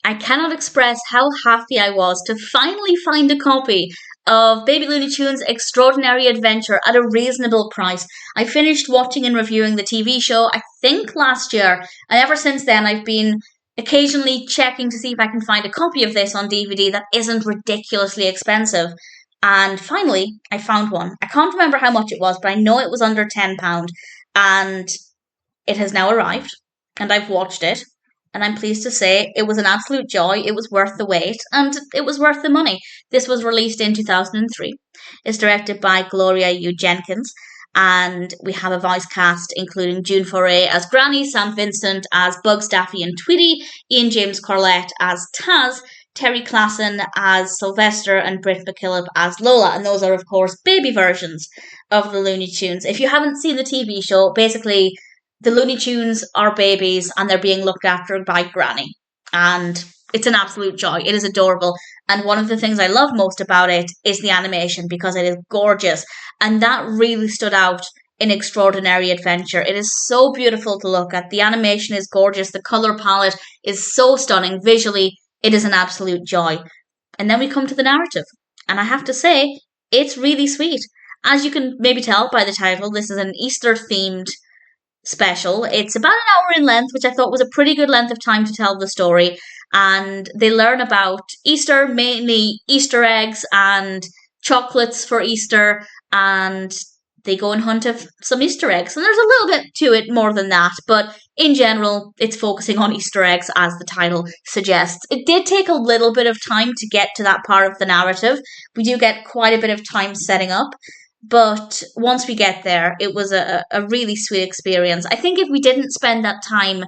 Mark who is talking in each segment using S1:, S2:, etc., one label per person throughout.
S1: I cannot express how happy I was to finally find a copy of Baby Looney Tunes' Extraordinary Adventure at a reasonable price. I finished watching and reviewing the TV show, I think last year, and ever since then I've been occasionally checking to see if I can find a copy of this on DVD that isn't ridiculously expensive. And finally, I found one. I can't remember how much it was, but I know it was under £10, and it has now arrived, and I've watched it. And I'm pleased to say it was an absolute joy. It was worth the wait, and it was worth the money. This was released in 2003. It's directed by Gloria Yuh Jenkins, and we have a voice cast including June Foray as Granny, Sam Vincent as Bugs, Daffy and Tweety, Ian James Corlett as Taz, Terry Klassen as Sylvester, and Britt McKillip as Lola. And those are, of course, baby versions of the Looney Tunes. If you haven't seen the TV show, basically the Looney Tunes are babies and they're being looked after by Granny. And it's an absolute joy. It is adorable. And one of the things I love most about it is the animation, because it is gorgeous. And that really stood out in Extraordinary Adventure. It is so beautiful to look at. The animation is gorgeous. The colour palette is so stunning. Visually, it is an absolute joy. And then we come to the narrative. And I have to say, it's really sweet. As you can maybe tell by the title, this is an Easter-themed special. It's about an hour in length, which I thought was a pretty good length of time to tell the story. And they learn about Easter, mainly Easter eggs and chocolates for Easter, and they go and hunt some Easter eggs. And there's a little bit to it more than that, but in general, it's focusing on Easter eggs, as the title suggests. It did take a little bit of time to get to that part of the narrative. We do get quite a bit of time setting up, but once we get there, it was a really sweet experience. I think if we didn't spend that time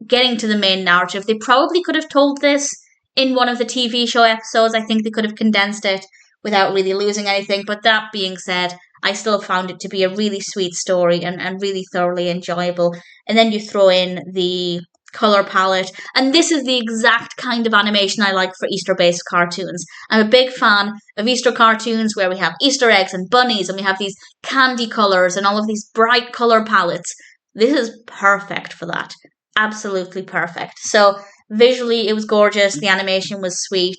S1: getting to the main narrative, they probably could have told this in one of the TV show episodes. I think they could have condensed it without really losing anything. But that being said, I still found it to be a really sweet story and really thoroughly enjoyable. And then you throw in the color palette, and this is the exact kind of animation I like for Easter-based cartoons. I'm a big fan of Easter cartoons where we have Easter eggs and bunnies, and we have these candy colors and all of these bright color palettes. This is perfect for that. Absolutely perfect. So visually, it was gorgeous. The animation was sweet.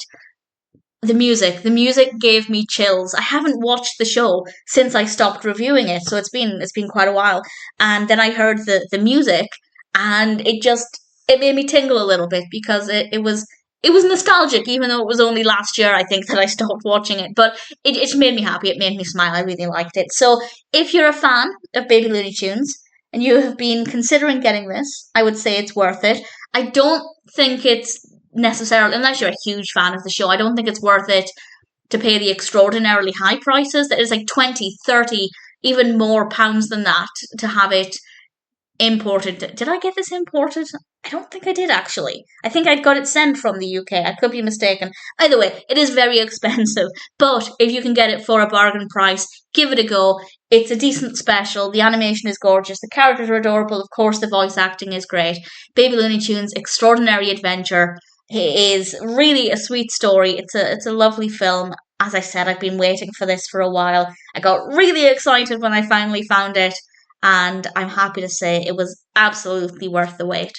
S1: The music gave me chills. I haven't watched the show since I stopped reviewing it, so it's been quite a while. And then I heard the music, and it made me tingle a little bit, because it was nostalgic, even though it was only last year, I think, that I stopped watching it. But it made me happy. It made me smile. I really liked it. So if you're a fan of Baby Looney Tunes and you have been considering getting this, I would say it's worth it. I don't think it's necessarily, unless you're a huge fan of the show, I don't think it's worth it to pay the extraordinarily high prices. That is like 20, 30, even more pounds than that to have it imported. Did I get this imported? I don't think I did, actually. I think I got it sent from the UK. I could be mistaken. Either way, it is very expensive. But if you can get it for a bargain price, give it a go. It's a decent special. The animation is gorgeous. The characters are adorable. Of course, the voice acting is great. Baby Looney Tunes' Extraordinary Adventure is really a sweet story. It's a lovely film. As I said, I've been waiting for this for a while. I got really excited when I finally found it, and I'm happy to say it was absolutely worth the wait.